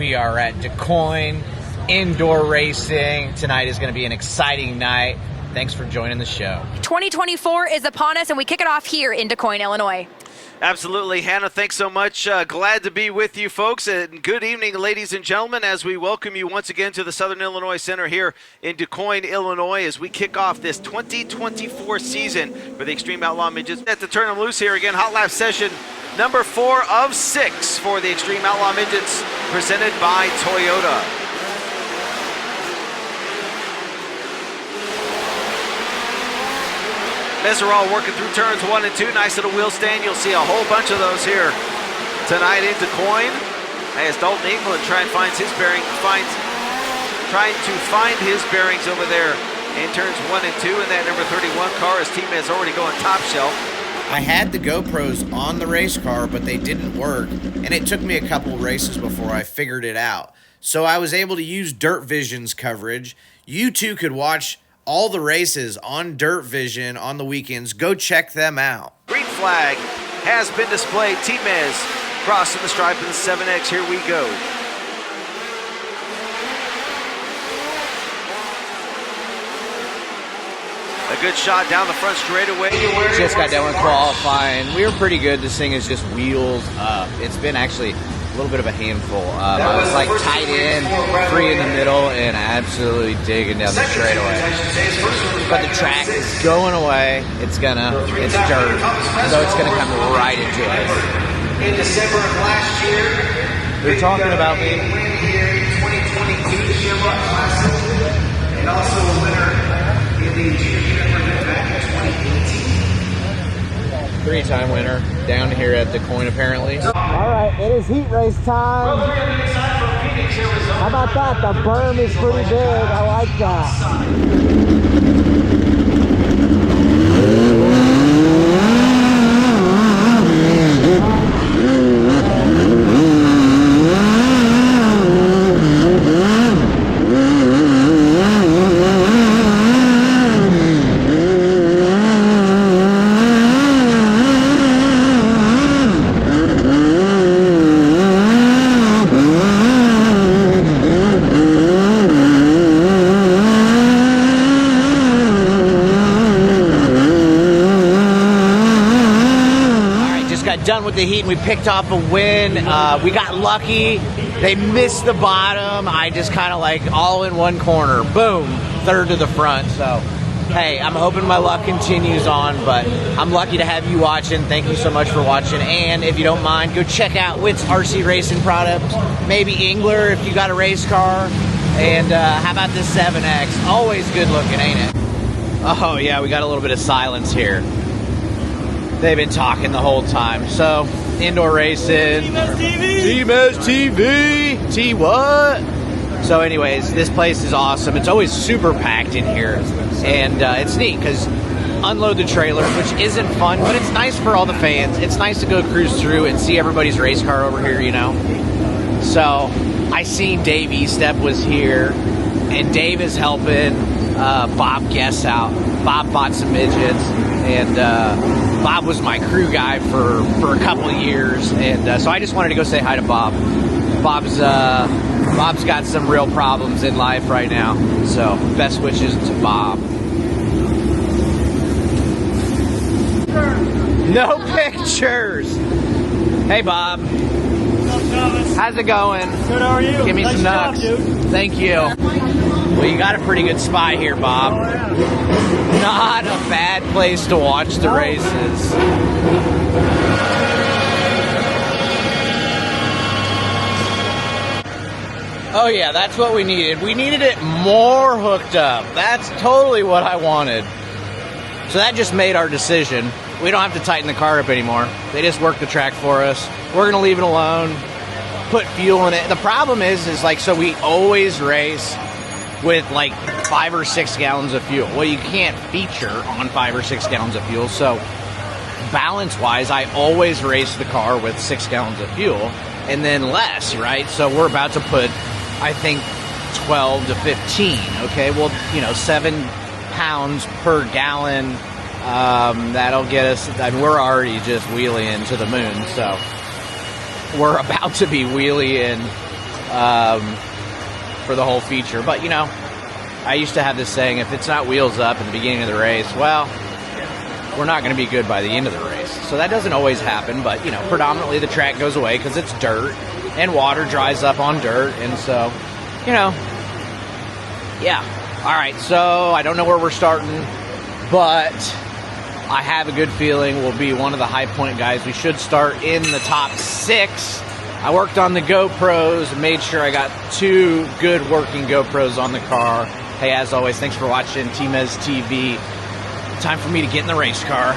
We are at DuQuoin Indoor Racing. Tonight is going to be an exciting night. Thanks for joining the show. 2024 is upon us, and we kick it off here in DuQuoin, Illinois. Absolutely, Hannah. Thanks so much. Glad to be with you folks. And good evening, ladies and gentlemen, as we welcome you once again to the Southern Illinois Center here in DuQuoin, Illinois, as we kick off this 2024 season for the Xtreme Outlaw Midgets. At the Turn 'em Loose here again, Hot Lap session number 4 of 6 for the Xtreme Outlaw Midgets, presented by Toyota. Meserol working through turns 1 and 2. Nice little wheel stand. You'll see a whole bunch of those here tonight in DuQuoin, as Dalton Engler trying to find his bearings over there in turns 1 and 2 in that number 31 car, as Tmez already going top shelf. I had the GoPros on the race car, but they didn't work, and it took me a couple races before I figured it out. So I was able to use Dirt Vision's coverage. You too could watch all the races on Dirt Vision on the weekends. Go check them out. Green flag has been displayed. Tmez crossing the stripe in the 7X. Here we go. A good shot down the front straightaway. Just got done with qualifying. We were pretty good. This thing is just wheels up. It's been actually a little bit of a handful. I was like tight in, free in the middle, and absolutely digging down the straightaway. But the track is going away. It's dirt, so it's gonna come right into us. In December of last year, they're talking about me. Here in 2022 Chevrolet Classic, and also a winner in the junior back in 2018. 3-time winner down here at DuQuoin, apparently. All right, it is heat race time. How about that? The berm is pretty big. I like that. Done with the heat, and we picked off a win. We got lucky. They missed the bottom. I just kind of like all in one corner. Boom, third to the front. So, hey, I'm hoping my luck continues on, but I'm lucky to have you watching. Thank you so much for watching. And if you don't mind, go check out Whitz Racing Products. Maybe Engler if you got a race car. And how about this 7X? Always good looking, ain't it? Oh, yeah, we got a little bit of silence here. They've been talking the whole time. So, indoor racing. Tmeztv. T what? So anyways, this place is awesome. It's always super packed in here. And it's neat because unload the trailer, which isn't fun, but it's nice for all the fans. It's nice to go cruise through and see everybody's race car over here, you know. So, I seen Dave Estep was here, and Dave is helping Bob Guess out. Bob bought some midgets, and Bob was my crew guy for a couple of years, and so I just wanted to go say hi to Bob. Bob's got some real problems in life right now, so best wishes to Bob. No pictures. Hey Bob. How's it going? Good, how are you? Give me some nuts. Thank you. Well, you got a pretty good spot here, Bob. Not a bad place to watch the races. Oh yeah, that's what we needed. We needed it more hooked up. That's totally what I wanted. So that just made our decision. We don't have to tighten the car up anymore. They just work the track for us. We're gonna leave it alone, put fuel in it. The problem is like, so we always race with like 5 or 6 gallons of fuel. Well, you can't feature on 5 or 6 gallons of fuel. So balance-wise, I always race the car with 6 gallons of fuel and then less, right? So we're about to put, I think, 12 to 15, okay? Well, you know, 7 pounds per gallon, that'll get us, I mean, we're already just wheeling to the moon, so we're about to be wheeling for the whole feature. But, you know, I used to have this saying, if it's not wheels up at the beginning of the race, well, we're not going to be good by the end of the race. So that doesn't always happen, but, you know, predominantly the track goes away because it's dirt, and water dries up on dirt, and so, you know, yeah. All right, so I don't know where we're starting, but I have a good feeling we'll be one of the high point guys. We should start in the top 6. I worked on the GoPros and made sure I got 2 good working GoPros on the car. Hey, as always, thanks for watching Tmeztv. Time for me to get in the race car.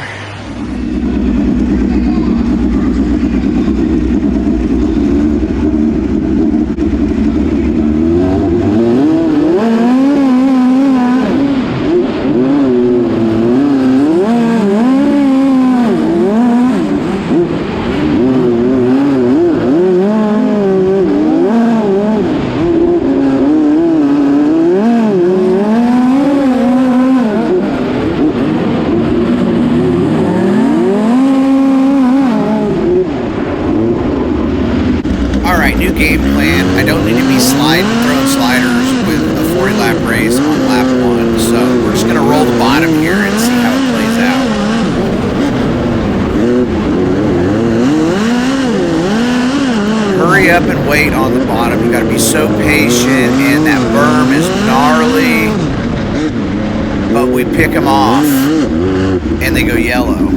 Game plan. I don't need to be throwing sliders with a 40-lap race on lap 1, so we're just going to roll the bottom here and see how it plays out. Hurry up and wait on the bottom. You got to be so patient, and that berm is gnarly, but we pick them off, and they go yellow.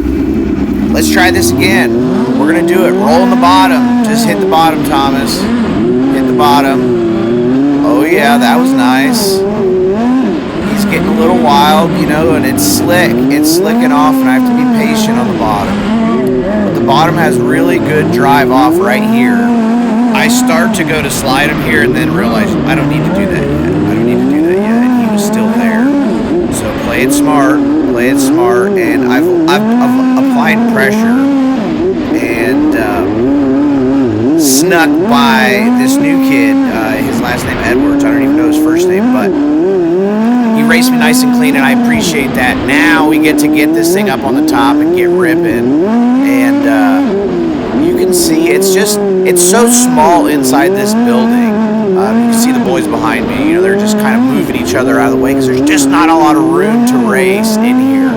Let's try this again. We're going to do it. Roll on the bottom. Just hit the bottom, Thomas. Hit the bottom. Oh, yeah, that was nice. He's getting a little wild, you know, and it's slick. It's slicking off, and I have to be patient on the bottom. But the bottom has really good drive off right here. I start to go to slide him here and then realize I don't need to do that yet. I don't need to do that yet. And he was still there. So play it smart. Play it smart. And I've applied pressure and snuck by this new kid. His last name Edwards. I don't even know his first name, but he raced me nice and clean, and I appreciate that. Now we get to get this thing up on the top and get ripping, and you can see it's so small inside this building. You can see the boys behind me. You know, they're just kind of moving each other out of the way because there's just not a lot of room to race in here.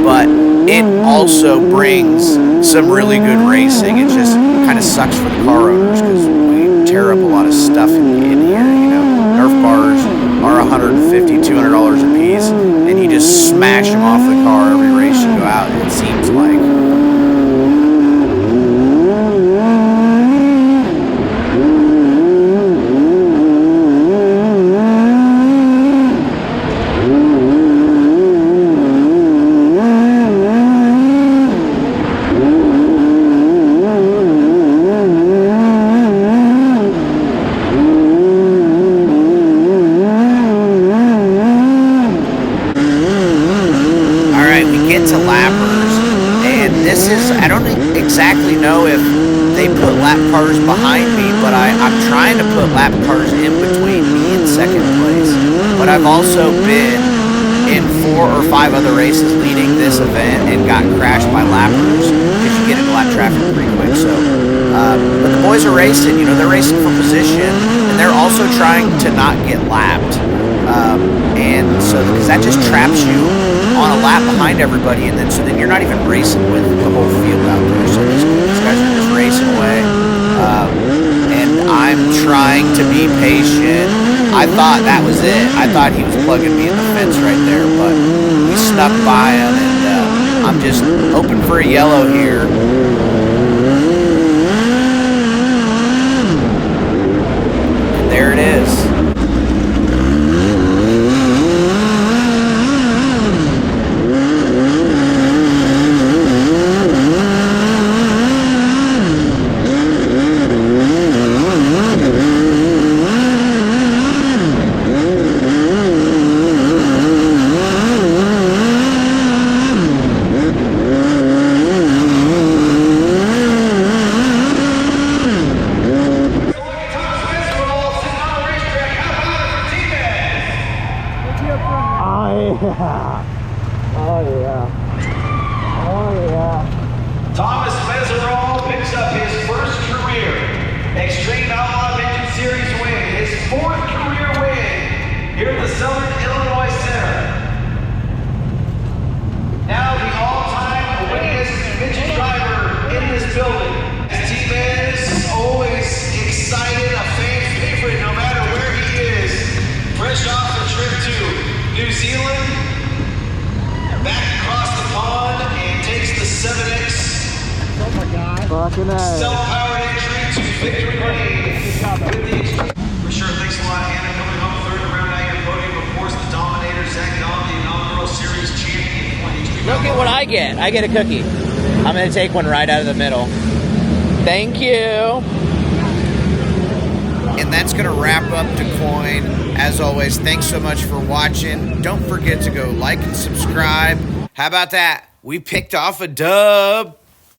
But it also brings some really good racing. It just kind of sucks for the car owners because we tear up a lot of stuff in here. You know, Nerf bars are $150, $200 a piece, and you just smash them off the car every race you go out, it seems like. Exactly know if they put lap cars behind me, but I'm trying to put lap cars in between me and second place. But I've also been in 4 or 5 other races leading this event and got crashed by lappers because you get into lap traffic pretty quick. So, but the boys are racing. You know, they're racing for position, and they're also trying to not get lapped. And so, because that just traps you on a lap behind everybody, and then you're not even racing with the whole field out there. So these guys are just racing away, and I'm trying to be patient. I thought that was it. I thought he was plugging me in the fence right there, but we snuck by him, and I'm just hoping for a yellow here. And there it is. Tmeztv picks up his first career Xtreme Outlaws powered entry to victory lane with the Xtreme. For sure, thanks a lot, Hannah. Coming home third around at your podium, of course, the Dominator, Zach Dom, the inaugural series champion for the Xtreme. Look at what I get. I get a cookie. I'm going to take one right out of the middle. Thank you. And that's going to wrap up DuQuoin. As always, thanks so much for watching. Don't forget to go like and subscribe. How about that? We picked off a dub.